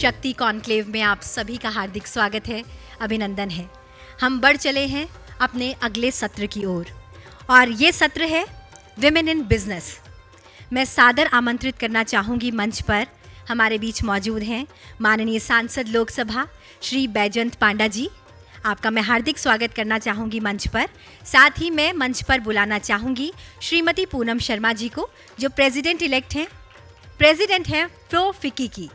शक्ति कॉन्क्लेव में आप सभी का हार्दिक स्वागत है, अभिनंदन है। हम बढ़ चले हैं अपने अगले सत्र की ओर और ये सत्र है विमेन इन बिजनेस। मैं सादर आमंत्रित करना चाहूँगी मंच पर हमारे बीच मौजूद हैं माननीय सांसद लोकसभा श्री बैजयंत पांडा जी। आपका मैं हार्दिक स्वागत करना चाहूँगी मंच पर। साथ ही मैं मंच पर बुलाना चाहूँगी श्रीमती पूनम शर्मा जी को, जो प्रेसिडेंट हैं प्रो फिक्की की।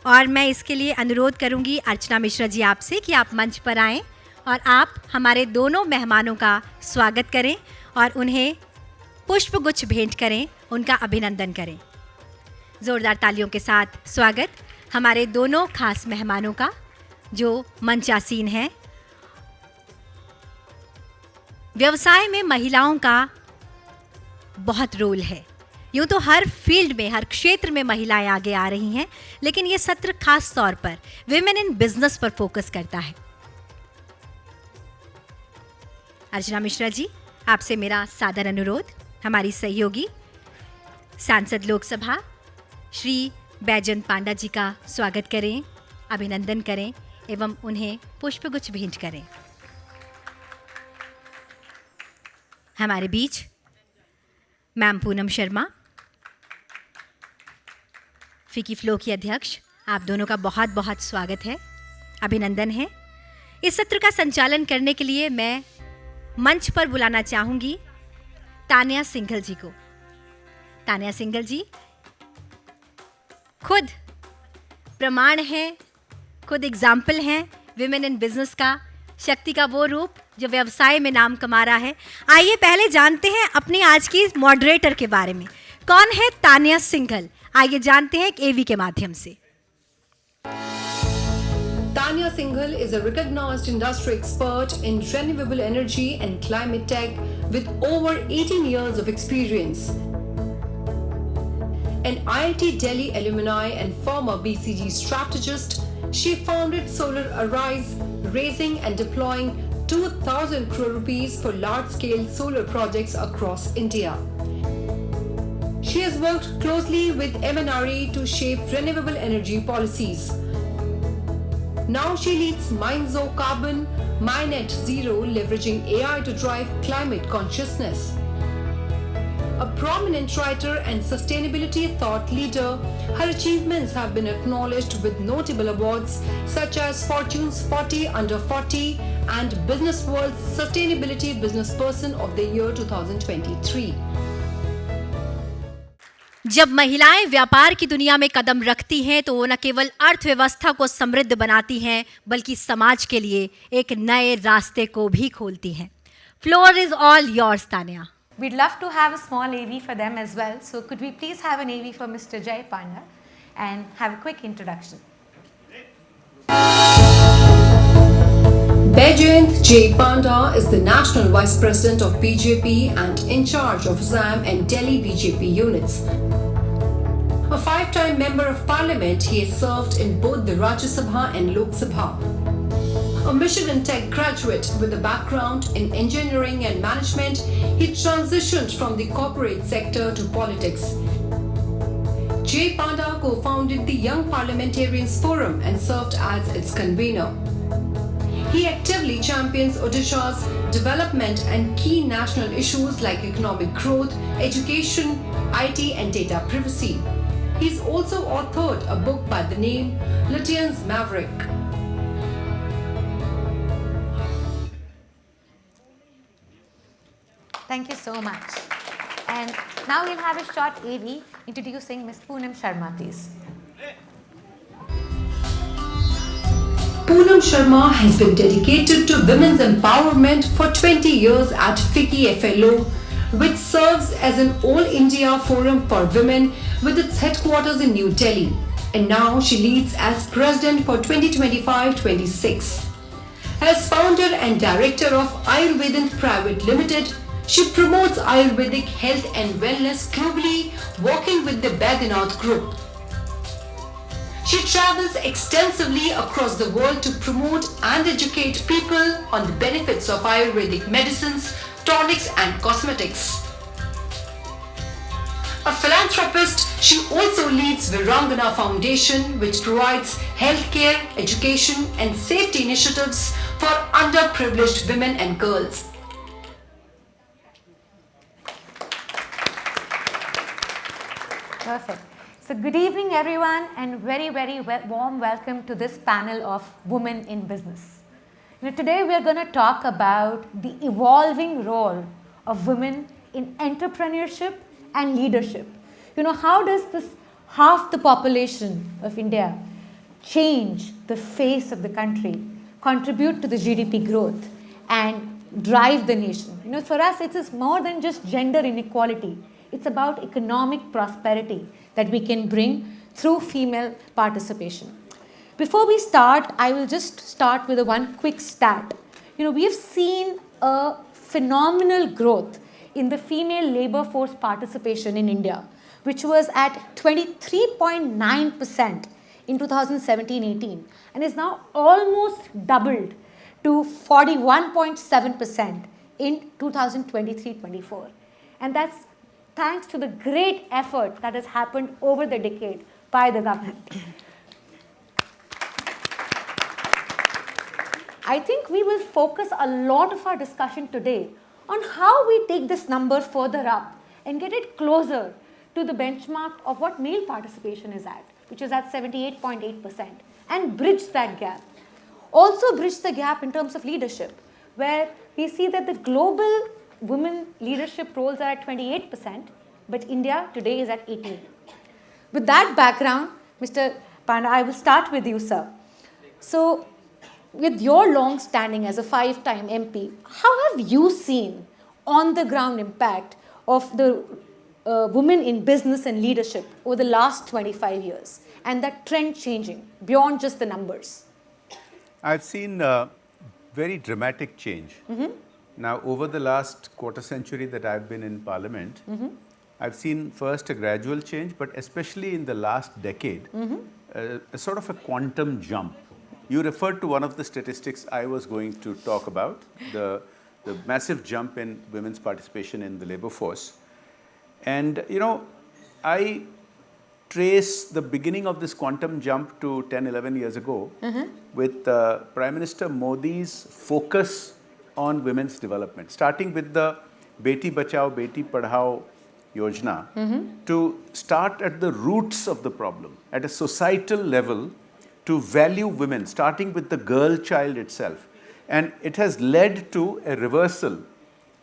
और मैं इसके लिए अनुरोध करूंगी अर्चना मिश्रा जी आपसे कि आप मंच पर आएं और आप हमारे दोनों मेहमानों का स्वागत करें और उन्हें पुष्पगुच्छ भेंट करें, उनका अभिनंदन करें। ज़ोरदार तालियों के साथ स्वागत हमारे दोनों खास मेहमानों का जो मंचासीन हैं। व्यवसाय में महिलाओं का बहुत रोल है। यूँ तो हर फील्ड में, हर क्षेत्र में महिलाएं आगे आ रही हैं, लेकिन ये सत्र खास तौर पर विमेन इन बिजनेस पर फोकस करता है। अर्चना मिश्रा जी, आपसे मेरा सादर अनुरोध हमारी सहयोगी सांसद लोकसभा श्री बैजयंत पांडा जी का स्वागत करें, अभिनंदन करें एवं उन्हें पुष्पगुच्छ भेंट करें। हमारे बीच मैम पूनम शर्मा, फिक्की फ्लो की अध्यक्ष, आप दोनों का बहुत बहुत स्वागत है, अभिनंदन है। इस सत्र का संचालन करने के लिए मैं मंच पर बुलाना चाहूँगी तान्या सिंघल जी को। तान्या सिंघल जी खुद प्रमाण हैं, खुद एग्जाम्पल हैं विमेन इन बिजनेस का, शक्ति का वो रूप जो व्यवसाय में नाम कमा रहा है। आइए पहले जानते हैं अपनी आज की मॉडरेटर के बारे में। कौन है तान्या सिंघल? आइए जानते हैं एक एवी के माध्यम से। Tanya Singhal is a recognized industry expert in renewable energy and climate tech with over 18 years of experience. An IIT Delhi alumni and former BCG strategist, she founded Solar Arise, raising and deploying 2,000 crore rupees for large-scale solar projects across India. She has worked closely with MNRE to shape renewable energy policies. Now she leads Mynzo Carbon, MyNet Zero, leveraging AI to drive climate consciousness. A prominent writer and sustainability thought leader, her achievements have been acknowledged with notable awards such as Fortune's 40 Under 40 and Business World's Sustainability Business Person of the Year 2023. जब महिलाएं व्यापार की दुनिया में कदम रखती हैं तो वो न केवल अर्थव्यवस्था को समृद्ध बनाती हैं, बल्कि समाज के लिए एक नए रास्ते को भी खोलती हैं। Floor is all yours, Tanya. We'd love to have a small AV for them as well. So could we please have an AV for Mr. Jay Panda and have a quick introduction. Baijayant J. Panda is the National Vice President of BJP and in charge of Assam and Delhi BJP units. A 5-time Member of Parliament, he has served in both the Rajya Sabha and Lok Sabha. A Mission Tech graduate with a background in engineering and management, he transitioned from the corporate sector to politics. J. Panda co-founded the Young Parliamentarians Forum and served as its convener. He actively champions Odisha's development and key national issues like economic growth, education, IT and data privacy. He's also authored a book by the name Lutyens Maverick. Thank you so much. And now we'll have a short AV introducing Ms. Poonam Sharma, please. Poonam Sharma has been dedicated to women's empowerment for 20 years at FICCI FLO, which serves as an all-India forum for women with its headquarters in New Delhi. And now she leads as president for 2025-26. As founder and director of Ayurvedant Private Limited, she promotes Ayurvedic health and wellness globally, working with the Baijayant Group. She travels extensively across the world to promote and educate people on the benefits of Ayurvedic medicines, tonics and cosmetics. A philanthropist, she also leads Virangana Foundation, which provides healthcare, education and safety initiatives for underprivileged women and girls. Perfect. So good evening everyone and very warm welcome to this panel of Women in Business. Today we are going to talk about the evolving role of women in entrepreneurship and leadership. How does this half the population of India change the face of the country, contribute to the GDP growth and drive the nation? For us it is more than just gender inequality. It's about economic prosperity that we can bring through female participation. Before we start, I will just start with one quick stat. We have seen a phenomenal growth in the female labor force participation in India, which was at 23.9% in 2017-18 and is now almost doubled to 41.7% in 2023-24. And that's thanks to the great effort that has happened over the decade by the government. I think we will focus a lot of our discussion today on how we take this number further up and get it closer to the benchmark of what male participation is at, which is at 78.8%, and bridge that gap. Also bridge the gap in terms of leadership, where we see that the global women leadership roles are at 28%, but India today is at 18%. With that background, Mr. Panda, I will start with you, sir. So, with your long standing as a 5-time MP, how have you seen on the ground impact of the women in business and leadership over the last 25 years and that trend changing beyond just the numbers? I've seen very dramatic change. Now, over the last quarter century that I've been in Parliament, I've seen first a gradual change, but especially in the last decade, a sort of a quantum jump. You referred to one of the statistics I was going to talk about, the massive jump in women's participation in the labor force. And, I trace the beginning of this quantum jump to 10, 11 years ago with Prime Minister Modi's focus on women's development, starting with the Beti Bachao, Beti Padhao Yojana, to start at the roots of the problem, at a societal level, to value women, starting with the girl child itself. And it has led to a reversal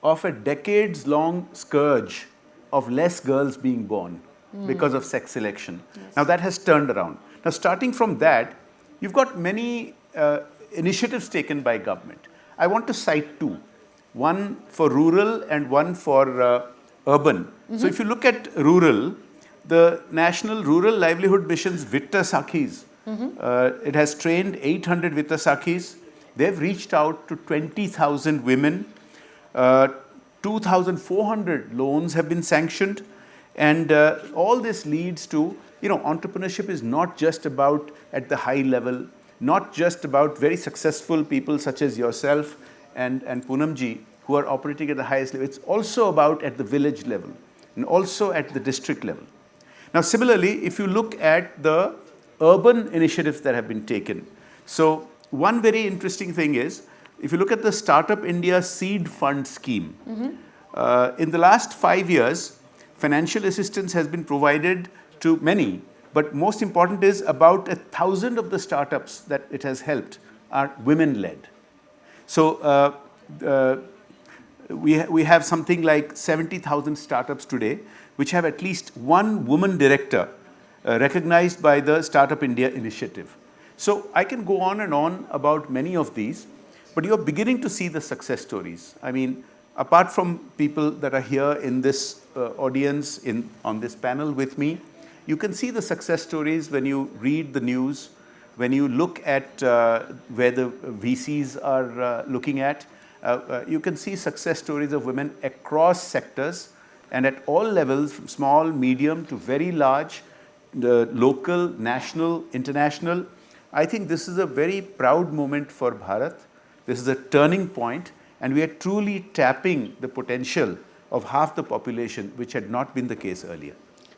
of a decades-long scourge of less girls being born because of sex selection. Yes. Now that has turned around. Now starting from that, you've got many initiatives taken by government. I want to cite two, one for rural and one for urban. So if you look at rural, the National Rural Livelihood Mission's Vitta Sakhis, it has trained 800 Vitta Sakhis. They've reached out to 20,000 women. 2,400 loans have been sanctioned. And all this leads to, entrepreneurship is not just about at the high level, not just about very successful people such as yourself and Poonam ji who are operating at the highest level. It's also about at the village level and also at the district level. Now, similarly, if you look at the urban initiatives that have been taken. So, one very interesting thing is, if you look at the Startup India Seed Fund scheme, in the last 5 years, financial assistance has been provided to many, but most important is about 1,000 of the startups that it has helped are women-led. So we have something like 70,000 startups today, which have at least one woman director recognized by the Startup India initiative. So I can go on and on about many of these, but you're beginning to see the success stories. I mean, apart from people that are here in this audience, on this panel with me, you can see the success stories when you read the news, when you look at where the VCs are looking at. You can see success stories of women across sectors and at all levels, from small, medium to very large, local, national, international. I think this is a very proud moment for Bharat. This is a turning point, and we are truly tapping the potential of half the population, which had not been the case earlier.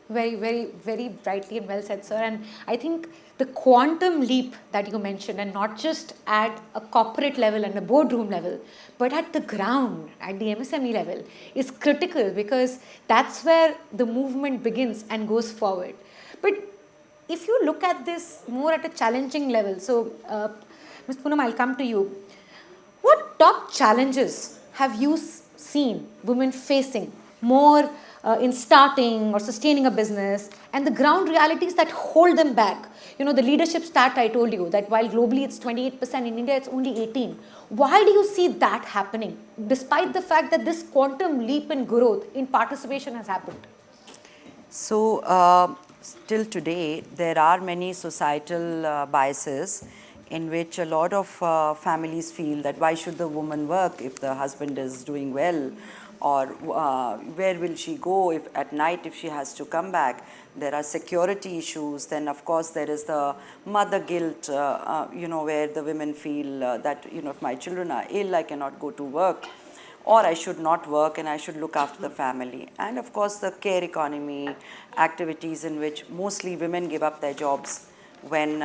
Very, very, very brightly and well said, sir. And I think the quantum leap that you mentioned, and not just at a corporate level and a boardroom level, but at the ground, at the MSME level, is critical, because that's where the movement begins and goes forward. But if you look at this more at a challenging level, so Ms. Poonam, I'll come to you. What top challenges have you seen women facing more in starting or sustaining a business, and the ground realities that hold them back? You know, the leadership stat I told you, that while globally it's 28%, in India it's only 18%. Why do you see that happening, despite the fact that this quantum leap in growth in participation has happened? So, still today, there are many societal biases in which a lot of families feel that why should the woman work if the husband is doing well, or where will she go if at night if she has to come back. There are security issues. Then of course there is the mother guilt, where the women feel that if my children are ill, I cannot go to work, or I should not work and I should look after the family. And of course the care economy activities in which mostly women give up their jobs when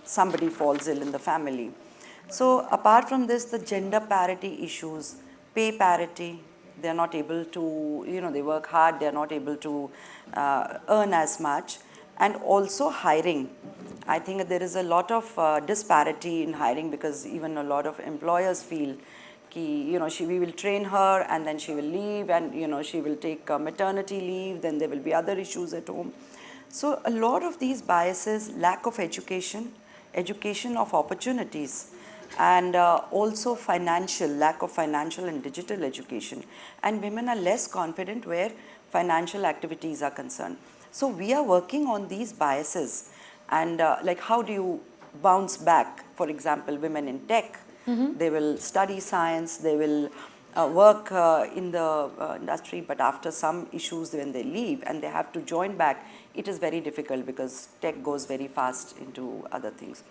somebody falls ill in the family. So apart from this, the gender parity issues, pay parity, they are not able to, they work hard, they are not able to earn as much. And also hiring. I think there is a lot of disparity in hiring, because even a lot of employers feel we will train her and then she will leave, and she will take maternity leave, then there will be other issues at home. So a lot of these biases, lack of education of opportunities, and also lack of financial and digital education. And women are less confident where financial activities are concerned. So we are working on these biases, and like how do you bounce back? For example, women in tech, they will study science, they will work in the industry, but after some issues when they leave and they have to join back, it is very difficult because tech goes very fast into other things.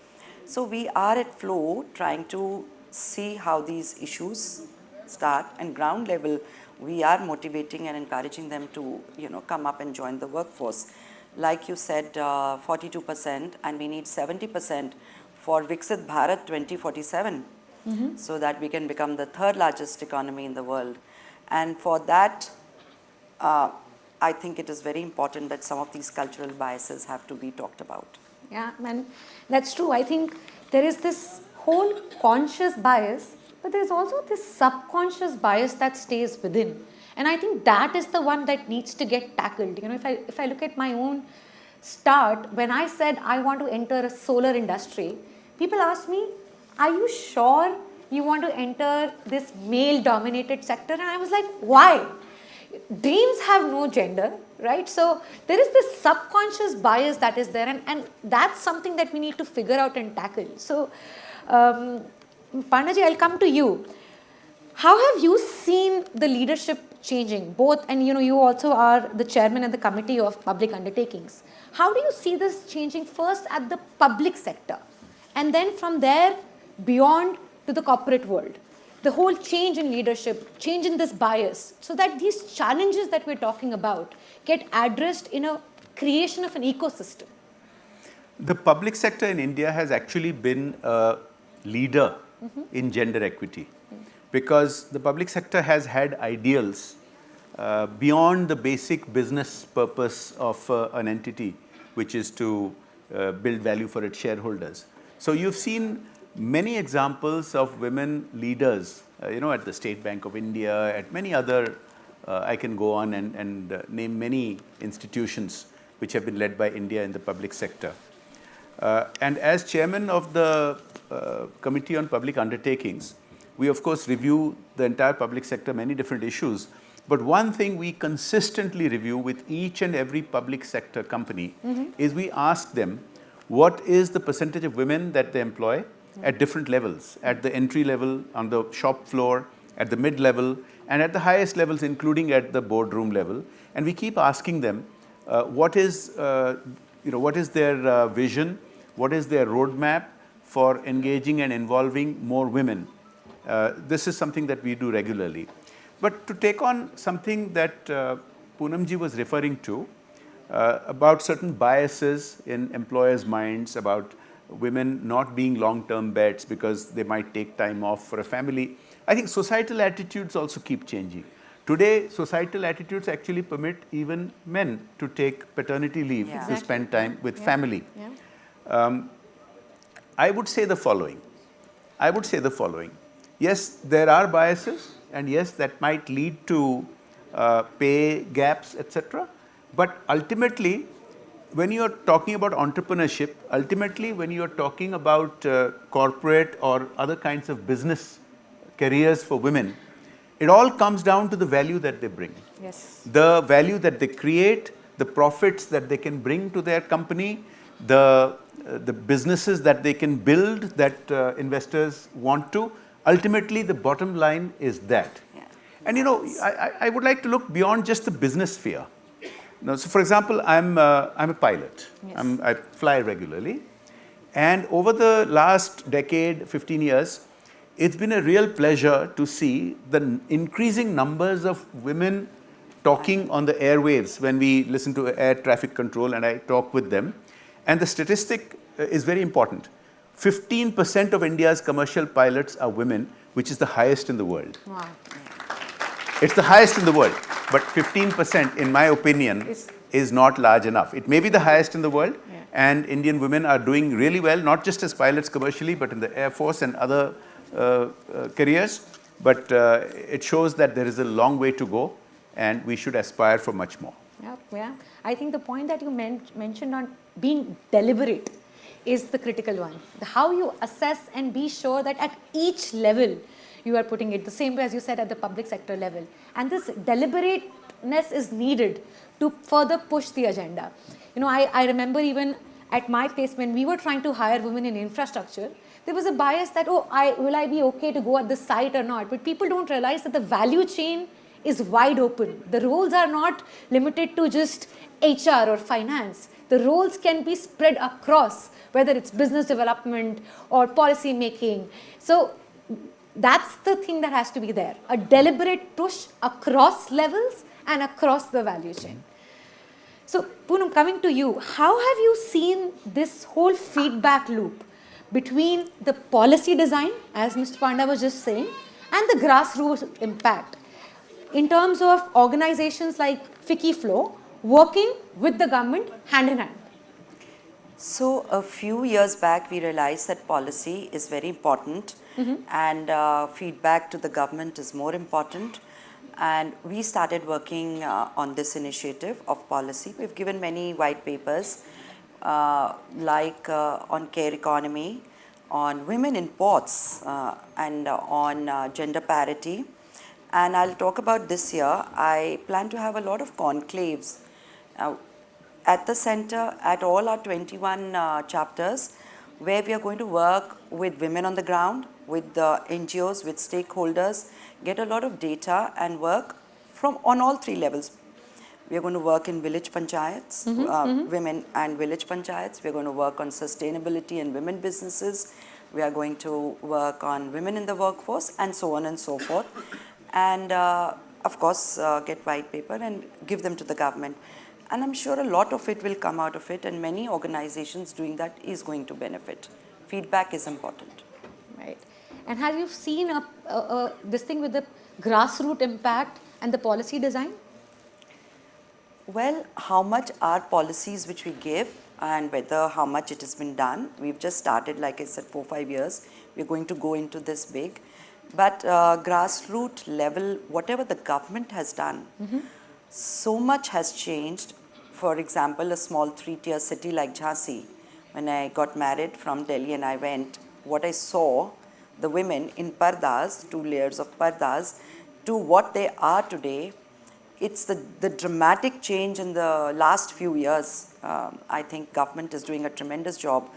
So we are at Flow trying to see how these issues start, and ground level we are motivating and encouraging them to come up and join the workforce. Like you said, 42%, and we need 70% for Viksit Bharat 2047, so that we can become the third largest economy in the world. And for that, I think it is very important that some of these cultural biases have to be talked about. Yeah, and that's true. I think there is this whole conscious bias, but there's also this subconscious bias that stays within. And I think that is the one that needs to get tackled. If I look at my own start, when I said I want to enter a solar industry, people asked me, are you sure you want to enter this male-dominated sector? And I was like, why? Dreams have no gender, right? So there is this subconscious bias that is there, and that's something that we need to figure out and tackle. So, Pandaji, I'll come to you. How have you seen the leadership changing? Both, and you also are the chairman of the Committee of Public Undertakings. How do you see this changing first at the public sector, and then from there beyond to the corporate world? The whole change in leadership, change in this bias, so that these challenges that we're talking about get addressed in a creation of an ecosystem. The public sector in India has actually been a leader in gender equity, because the public sector has had ideals beyond the basic business purpose of an entity, which is to build value for its shareholders. So you've seen many examples of women leaders, at the State Bank of India, at many other, I can go on and name many institutions which have been led by India in the public sector. And as chairman of the Committee on Public Undertakings, we of course review the entire public sector, many different issues. But one thing we consistently review with each and every public sector company is we ask them, what is the percentage of women that they employ at different levels, at the entry level, on the shop floor, at the mid level, and at the highest levels, including at the boardroom level. And we keep asking them, what is their vision, what is their roadmap for engaging and involving more women. This is something that we do regularly. But to take on something that Poonam ji was referring to, about certain biases in employers' minds about women not being long-term bets because they might take time off for a family. I think societal attitudes also keep changing. Today, societal attitudes actually permit even men to take paternity leave Yeah. to spend time with family. Yeah. I would say the following. Yes, there are biases, and yes, that might lead to pay gaps, etc. But ultimately, when you are talking about entrepreneurship, ultimately when you are talking about corporate or other kinds of business careers for women, it all comes down to the value that they bring. Yes. The value that they create, the profits that they can bring to their company, the businesses that they can build that investors want to. Ultimately, the bottom line is that. Yeah. And you know, I would like to look beyond just the business sphere. Now, so for example, I'm a pilot. Yes. I fly regularly. And over the last decade, 15 years, it's been a real pleasure to see the increasing numbers of women talking on the airwaves when we listen to air traffic control and I talk with them. And the statistic is very important. 15% of India's commercial pilots are women, which is the highest in the world. Wow. It's the highest in the world, but 15%, in my opinion, is not large enough. It may be the highest in the world, and Indian women are doing really well, not just as pilots commercially, but in the Air Force and other careers. But it shows that there is a long way to go, and we should aspire for much more. Yeah. I think the point that you mentioned on being deliberate is the critical one. How you assess and be sure that at each level you are putting it the same way as you said at the public sector level. And this deliberateness is needed to further push the agenda. You know, I remember even at my place when we were trying to hire women in infrastructure, there was a bias that, will I be okay to go at this site or not? But people don't realize that the value chain is wide open. The roles are not limited to just HR or finance. The roles can be spread across, whether it's business development or policy making. So that's the thing that has to be there. A deliberate push across levels and across the value chain. So Poonam, coming to you, how have you seen this whole feedback loop between the policy design, as Mr. Panda was just saying, and the grassroots impact in terms of organizations like FICCI Flow working with the government hand in hand? So a few years back, we realized that policy is very important and feedback to the government is more important. And we started working on this initiative of policy. We've given many white papers like on care economy, on women in ports and on gender parity. And I'll talk about this year. I plan to have a lot of conclaves at the center, at all our 21 chapters, where we are going to work with women on the ground, with the NGOs, with stakeholders, get a lot of data and work on all three levels. We are going to work in village panchayats, women and village panchayats. We are going to work on sustainability and women businesses. We are going to work on women in the workforce and so on and so forth. And of course, get white paper and give them to the government. And I'm sure a lot of it will come out of it, and many organizations doing that is going to benefit. Feedback is important. Right. And have you seen this thing with the grassroots impact and the policy design? Well, how much are policies which we give and whether how much it has been done. We've just started, like I said, 4-5 years. We're going to go into this big. But grassroots level, whatever the government has done, so much has changed. For example, a small 3-tier city like Jhansi, when I got married from Delhi and I went, what I saw, the women in pardas, 2 layers of pardas, to what they are today, it's the dramatic change in the last few years. I think government is doing a tremendous job.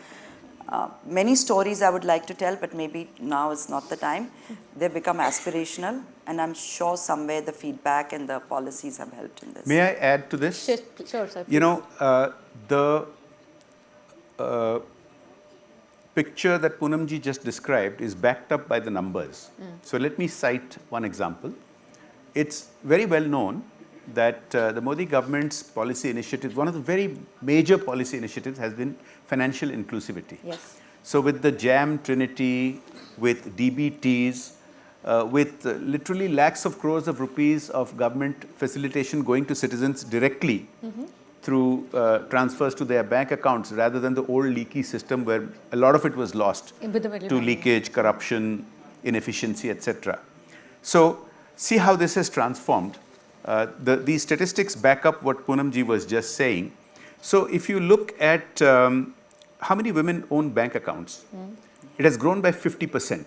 Many stories I would like to tell, but maybe now is not the time. They've become aspirational, and I'm sure somewhere the feedback and the policies have helped in this. May I add to this? Sure, sir. You know, the picture that Poonamji just described is backed up by the numbers. So let me cite one example. It's very well known that the Modi government's policy initiatives, one of the very major policy initiatives has been financial inclusivity. Yes. So with the JAM Trinity, with DBTs, with literally lakhs of crores of rupees of government facilitation going to citizens directly through transfers to their bank accounts rather than the old leaky system where a lot of it was lost to leakage, corruption, inefficiency, etc. So see how this has transformed. These statistics back up what Poonam ji was just saying. So if you look at how many women own bank accounts, it has grown by 50%.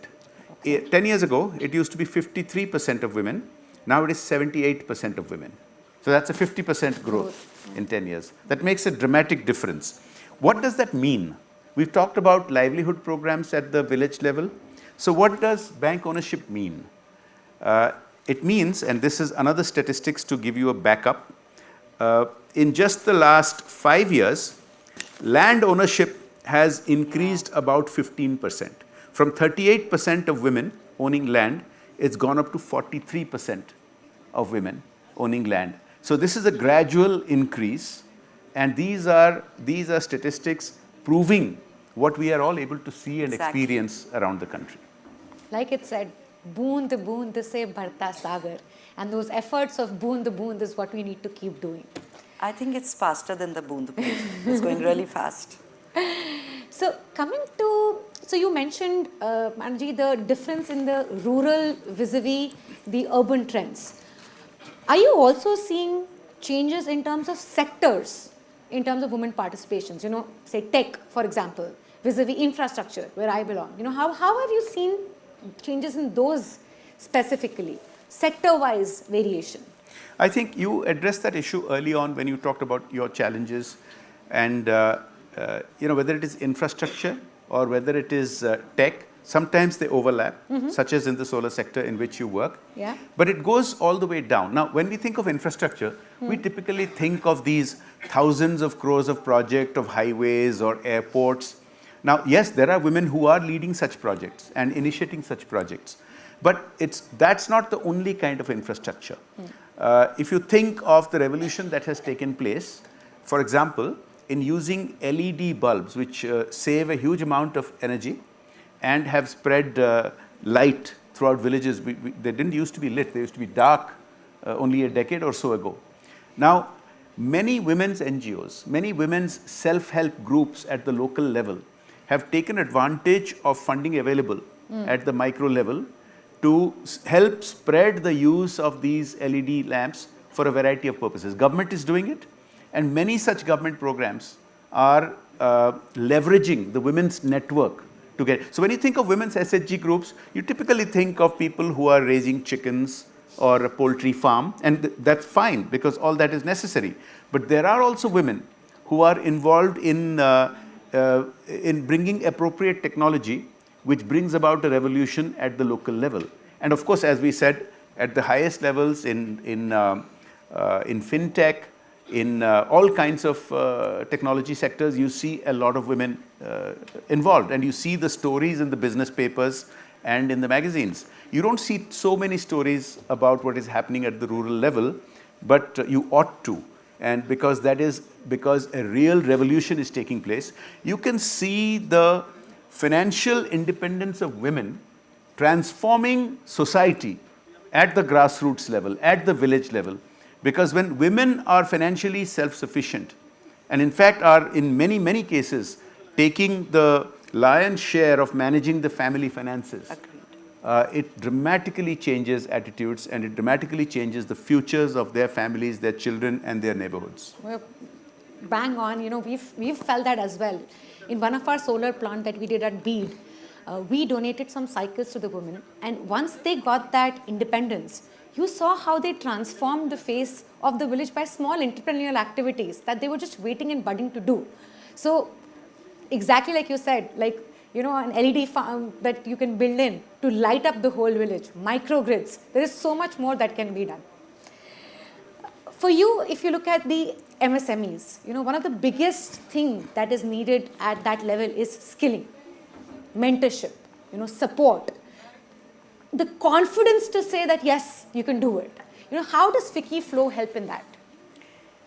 10 years ago, it used to be 53% of women. Now it is 78% of women. So that's a 50% growth in 10 years. That makes a dramatic difference. What does that mean? We've talked about livelihood programs at the village level. So what does bank ownership mean? It means, and this is another statistics to give you a backup, in just the last 5 years, land ownership has increased about 15%. From 38% of women owning land, it's gone up to 43% of women owning land. So this is a gradual increase, and these are statistics proving what we are all able to see and experience around the country. Like it said, boond boond se bharta sagar, and those efforts of boond is what we need to keep doing. I think it's faster than the boond boond. It's going really fast. So coming to, so you mentioned, Manji, the difference in the rural vis-a-vis the urban trends. Are you also seeing changes in terms of sectors, in terms of women participations? You know, say tech, for example, vis-a-vis infrastructure, where I belong. You know, how have you seen changes in those specifically, sector-wise variation? I think you addressed that issue early on when you talked about your challenges, and you know, whether it is infrastructure or whether it is tech, sometimes they overlap, such as in the solar sector in which you work. Yeah. But it goes all the way down. Now, when we think of infrastructure, we typically think of these thousands of crores of projects of highways or airports. Now, yes, there are women who are leading such projects and initiating such projects. But that's not the only kind of infrastructure. If you think of the revolution that has taken place, for example, in using LED bulbs, which save a huge amount of energy and have spread light throughout villages. They didn't used to be lit, they used to be dark only a decade or so ago. Now, many women's NGOs, many women's self-help groups at the local level have taken advantage of funding available at the micro level to help spread the use of these LED lamps for a variety of purposes. Government is doing it, and many such government programs are leveraging the women's network to get. So when you think of women's SHG groups, you typically think of people who are raising chickens or a poultry farm, and that's fine because all that is necessary. But there are also women who are involved in bringing appropriate technology which brings about a revolution at the local level. And of course, as we said, at the highest levels in fintech, in all kinds of technology sectors, you see a lot of women involved, and you see the stories in the business papers and in the magazines. You don't see so many stories about what is happening at the rural level, but you ought to. And because a real revolution is taking place, you can see the financial independence of women transforming society at the grassroots level, at the village level. Because when women are financially self-sufficient, and in fact are in many, many cases taking the lion's share of managing the family finances, it dramatically changes attitudes, and it dramatically changes the futures of their families, their children and their neighborhoods. Well, bang on, you know, we've felt that as well. In one of our solar plant that we did at Bede, we donated some cycles to the women, and once they got that independence, you saw how they transformed the face of the village by small entrepreneurial activities that they were just waiting and budding to do. So exactly like you said, like, you know, an LED farm that you can build in to light up the whole village, microgrids. There is so much more that can be done. For you, if you look at the MSMEs, you know, one of the biggest thing that is needed at that level is skilling, mentorship, you know, support. The confidence to say that, yes, you can do it. How does FICCI Flow help in that?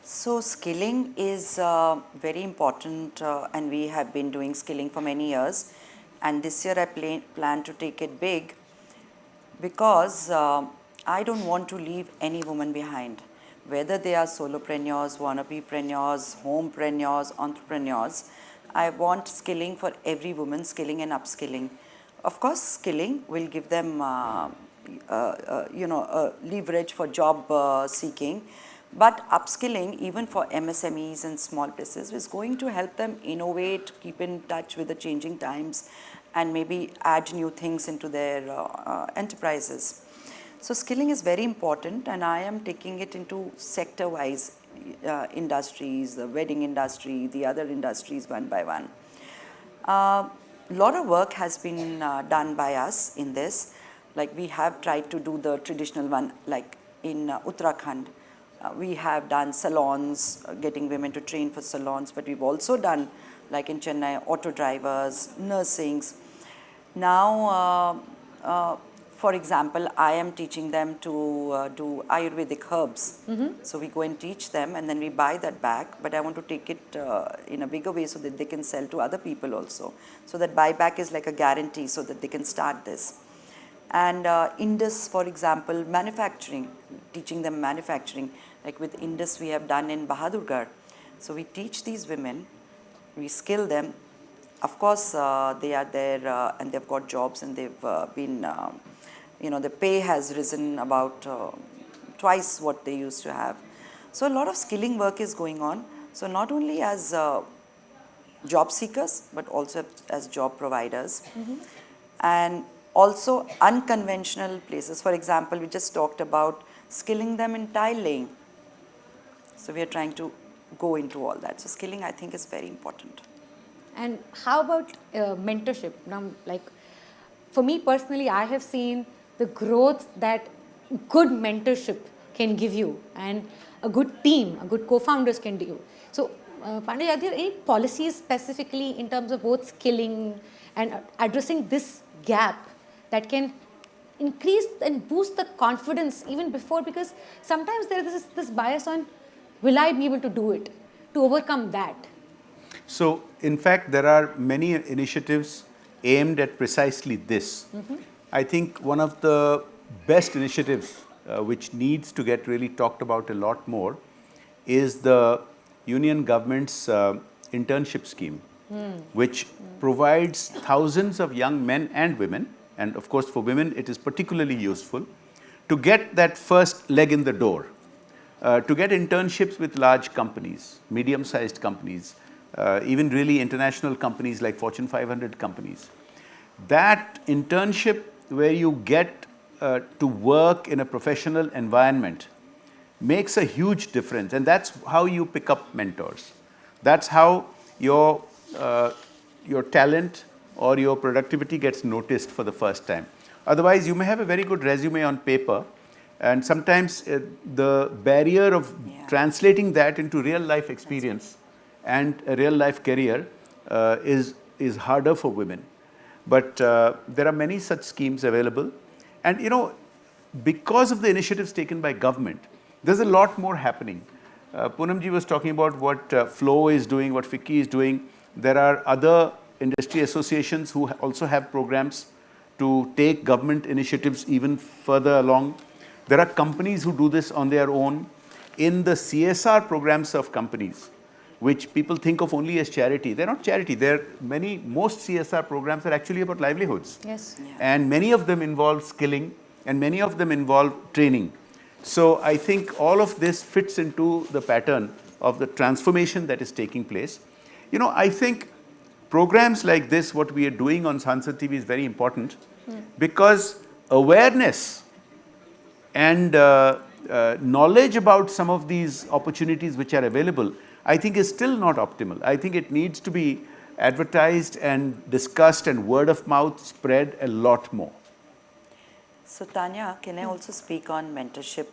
So skilling is very important and we have been doing skilling for many years, and this year I plan to take it big because I don't want to leave any woman behind, whether they are solopreneurs, wannabepreneurs, homepreneurs, entrepreneurs. I want skilling for every woman, skilling and upskilling. Of course, skilling will give them leverage for job seeking. But upskilling, even for MSMEs and small businesses, is going to help them innovate, keep in touch with the changing times, and maybe add new things into their enterprises. So skilling is very important, and I am taking it into sector-wise industries, the wedding industry, the other industries one by one. A lot of work has been done by us in this. Like we have tried to do the traditional one, like in Uttarakhand. We have done salons, getting women to train for salons, but we've also done, like in Chennai, auto drivers, nursings. Now, for example, I am teaching them to do Ayurvedic herbs. So we go and teach them and then we buy that back, but I want to take it in a bigger way so that they can sell to other people also. So that buyback is like a guarantee so that they can start this. And Indus, for example, manufacturing, teaching them manufacturing. Like with Indus, we have done in Bahadurgarh. So we teach these women, we skill them. Of course, they are there and they've got jobs and they've been, the pay has risen about twice what they used to have. So a lot of skilling work is going on. So not only as job seekers, but also as job providers. And also unconventional places. For example, we just talked about skilling them in tile laying. So we are trying to go into all that. So skilling, I think, is very important. And how about mentorship? Now, like for me personally, I have seen the growth that good mentorship can give you, and a good team, a good co-founders can do. So, Panda, are there any policies specifically in terms of both skilling and addressing this gap that can increase and boost the confidence even before? Because sometimes there is this bias on, will I be able to do it, to overcome that? So, in fact, there are many initiatives aimed at precisely this. I think one of the best initiatives which needs to get really talked about a lot more is the Union government's internship scheme, which provides thousands of young men and women, and of course for women it is particularly useful, to get that first leg in the door, to get internships with large companies, medium-sized companies, even really international companies like Fortune 500 companies. That internship where you get to work in a professional environment makes a huge difference, and that's how you pick up mentors. That's how your talent or your productivity gets noticed for the first time. Otherwise, you may have a very good resume on paper, and sometimes the barrier of translating that into real life experience and a real life career is harder for women. But there are many such schemes available, and because of the initiatives taken by government, there's a lot more happening. Poonam ji was talking about what Flow is doing, what FICCI is doing. There are other industry associations who also have programs to take government initiatives even further along. There are companies who do this on their own. In the CSR programs of companies, which people think of only as charity, they're not charity. Most CSR programs are actually about livelihoods. Yes. Yeah. And many of them involve skilling, and many of them involve training. So I think all of this fits into the pattern of the transformation that is taking place. I think programs like this, what we are doing on Sansad TV, is very important because awareness and knowledge about some of these opportunities which are available, I think is still not optimal. I think it needs to be advertised and discussed and word of mouth spread a lot more. So Tanya, can I also speak on mentorship?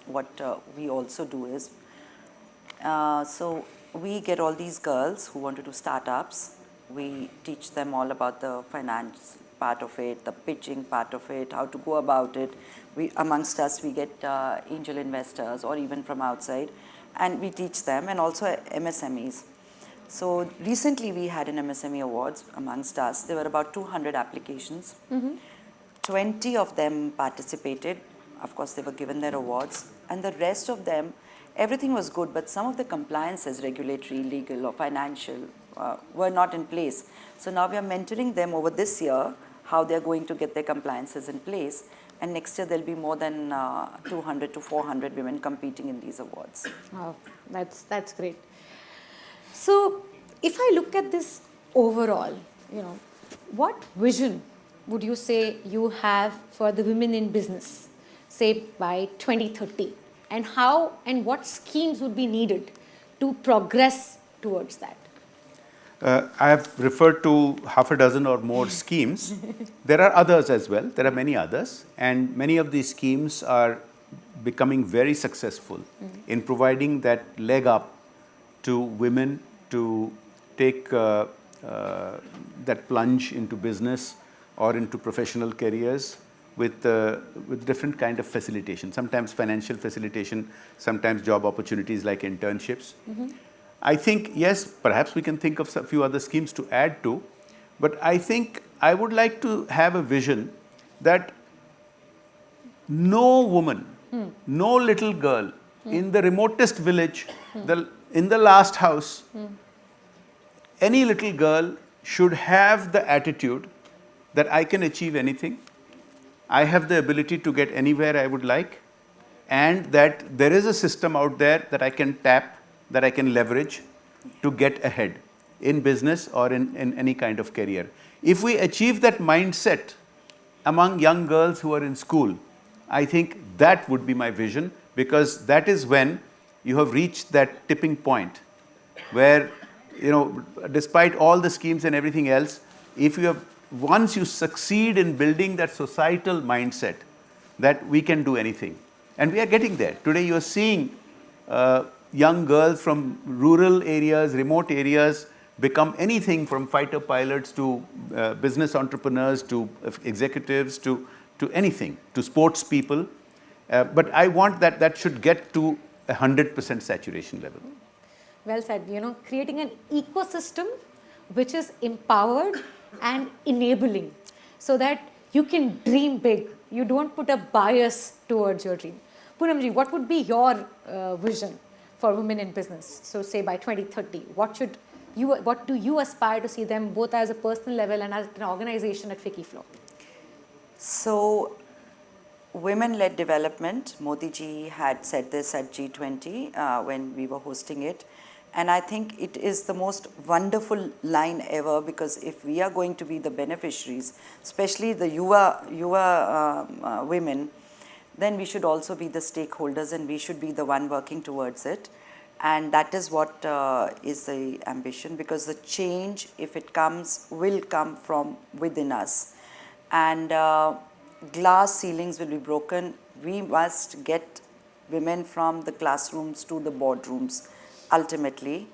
What we also do is, so we get all these girls who want to do startups. We teach them all about the finance part of it, the pitching part of it, how to go about it. Amongst us, we get angel investors or even from outside, and we teach them, and also MSMEs. So recently we had an MSME awards amongst us. There were about 200 applications. 20 of them participated. Of course, they were given their awards. And the rest of them, everything was good, but some of the compliances, regulatory, legal or financial, were not in place. So now we are mentoring them over this year, how they're going to get their compliances in place. And next year there'll be more than 200 to 400 women competing in these awards. Wow, that's great. So if I look at this overall, what vision would you say you have for the women in business, say by 2030, and how and what schemes would be needed to progress towards that? I have referred to half a dozen or more schemes. There are others as well. There are many others, and many of these schemes are becoming very successful in providing that leg up to women to take that plunge into business or into professional careers with different kind of facilitation. Sometimes financial facilitation, sometimes job opportunities like internships. I think, yes, perhaps we can think of a few other schemes to add to, but I think I would like to have a vision that no woman, no little girl in the remotest village, in the last house, any little girl should have the attitude that I can achieve anything, I have the ability to get anywhere I would like, and that there is a system out there that I can tap, that I can leverage to get ahead in business or in any kind of career. If we achieve that mindset among young girls who are in school, I think that would be my vision, because that is when you have reached that tipping point where, despite all the schemes and everything else, once you succeed in building that societal mindset that we can do anything, and we are getting there. Today you are seeing young girls from rural areas, remote areas, become anything from fighter pilots to business entrepreneurs to executives to anything, to sports people. But I want that should get to 100% saturation level. Well said. Creating an ecosystem which is empowered and enabling so that you can dream big. You don't put a bias towards your dream. Poonamji, what would be your vision for women in business? So say by 2030, what do you aspire to see them both as a personal level and as an organization at FICCI Flow? So women-led development, Modi ji had said this at G20 when we were hosting it. And I think it is the most wonderful line ever, because if we are going to be the beneficiaries, especially the Yuva women, then we should also be the stakeholders and we should be the one working towards it. And that is what is the ambition, because the change, if it comes, will come from within us. And glass ceilings will be broken. We must get women from the classrooms to the boardrooms ultimately.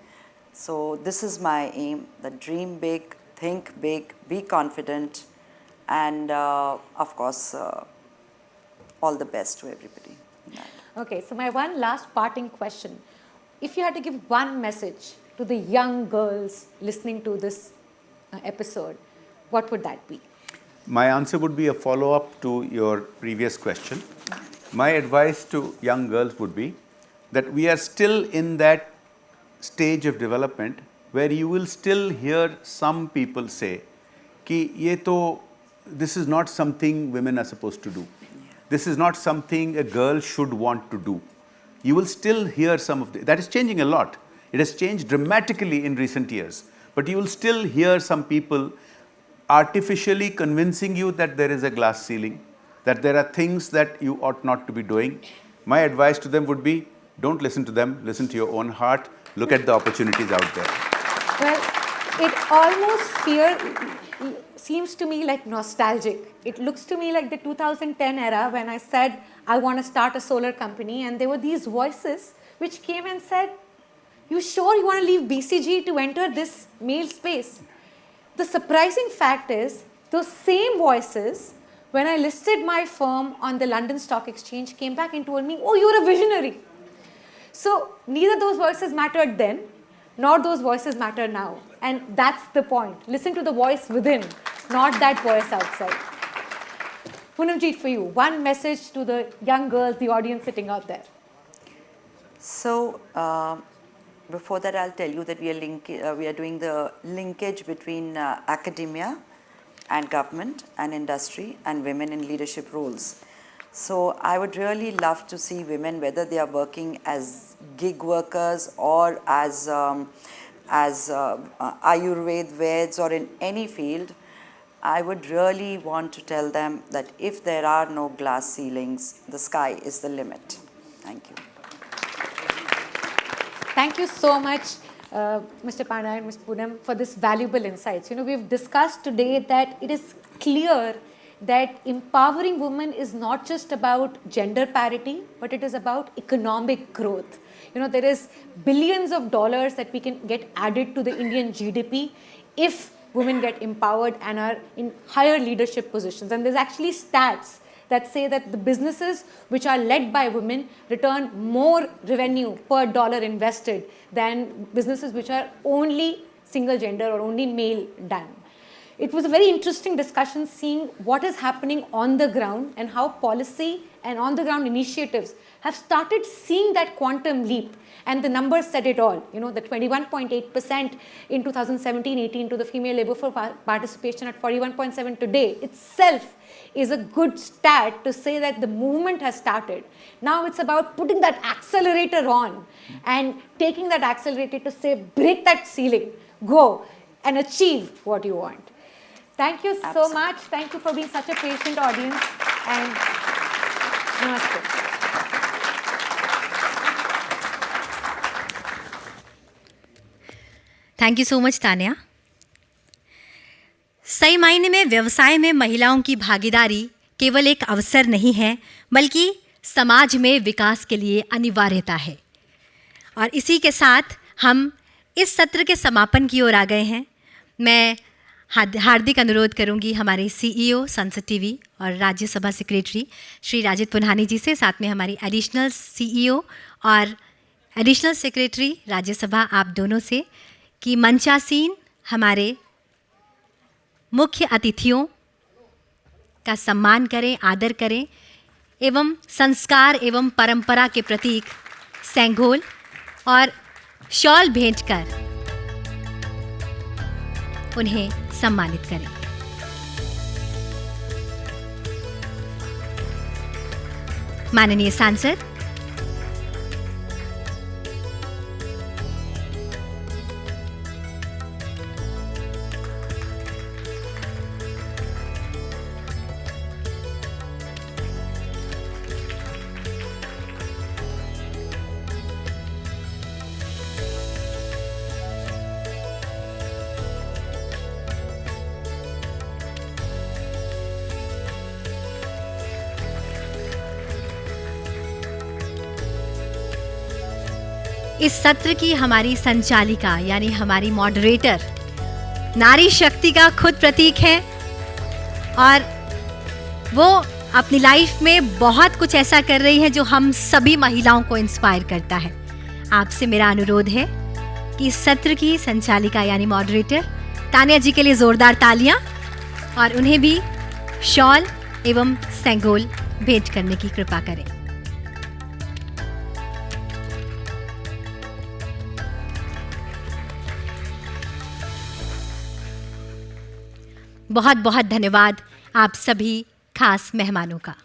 So this is my aim, that dream big, think big, be confident, and of course, all the best to everybody. Okay, so my one last parting question. If you had to give one message to the young girls listening to this episode, what would that be? My answer would be a follow-up to your previous question. My advice to young girls would be that we are still in that stage of development where you will still hear some people say, this is not something women are supposed to do. This is not something a girl should want to do. You will still hear some of that is changing a lot. It has changed dramatically in recent years. But you will still hear some people artificially convincing you that there is a glass ceiling, that there are things that you ought not to be doing. My advice to them would be, don't listen to them, listen to your own heart, look at the opportunities out there. Well, it almost seems to me like nostalgic. It looks to me like the 2010 era when I said I want to start a solar company, and there were these voices which came and said, you sure you want to leave BCG to enter this male space? The surprising fact is those same voices, when I listed my firm on the London Stock Exchange, came back and told me, oh, you're a visionary. So neither those voices mattered then, nor those voices matter now. And that's the point. Listen to the voice within, not that voice outside. Poonamji, for you, one message to the young girls, the audience sitting out there. So, before that, I'll tell you that we are doing the linkage between academia and government and industry and women in leadership roles. So I would really love to see women, whether they are working as gig workers or as Ayurved Veds or in any field. I would really want to tell them that if there are no glass ceilings, the sky is the limit. Thank you. Thank you so much, Mr. Panda and Ms. Poonam, for this valuable insights. You know, we've discussed today that it is clear that empowering women is not just about gender parity, but it is about economic growth. You know, there is billions of dollars that we can get added to the Indian GDP if women get empowered and are in higher leadership positions. And there's actually stats that say that the businesses which are led by women return more revenue per dollar invested than businesses which are only single gender or only male done. It was a very interesting discussion seeing what is happening on the ground and how policy and on the ground initiatives have started seeing that quantum leap. And the numbers said it all. You know, the 21.8% in 2017-18 to the female labor force participation at 41.7 today itself is a good stat to say that the movement has started. Now it's about putting that accelerator on and taking that accelerator to say, break that ceiling, go and achieve what you want. Thank you so much. Thank you for being such a patient audience. And namaste. Thank you so much Tanya. सही मायने में व्यवसाय में महिलाओं की भागीदारी केवल एक अवसर नहीं है, बल्कि समाज में विकास के लिए अनिवार्यता है। और इसी के साथ हम इस सत्र के समापन की ओर आ गए हैं। मैं हार्दिक अनुरोध करूंगी हमारे सीईओ संसद टीवी और राज्यसभा सेक्रेटरी श्री राजित पुन्हानी जी से, साथ में हमारी एडिशनल सीईओ और एडिशनल सेक्रेटरी राज्यसभा आप दोनों से, कि मंचासीन हमारे मुख्य अतिथियों का सम्मान करें, आदर करें एवं संस्कार एवं परंपरा के प्रतीक सेंघोल और शॉल भेंट कर उन्हें सम्मानित करें। माननीय सांसद, इस सत्र की हमारी संचालिका यानी हमारी मॉडरेटर नारी शक्ति का खुद प्रतीक है और वो अपनी लाइफ में बहुत कुछ ऐसा कर रही है जो हम सभी महिलाओं को इंस्पायर करता है। आपसे मेरा अनुरोध है कि इस सत्र की संचालिका यानी मॉडरेटर तान्या जी के लिए जोरदार तालियां और उन्हें भी शॉल एवं सेंघोल भेंट करने की कृपा करें। बहुत बहुत धन्यवाद आप सभी खास मेहमानों का।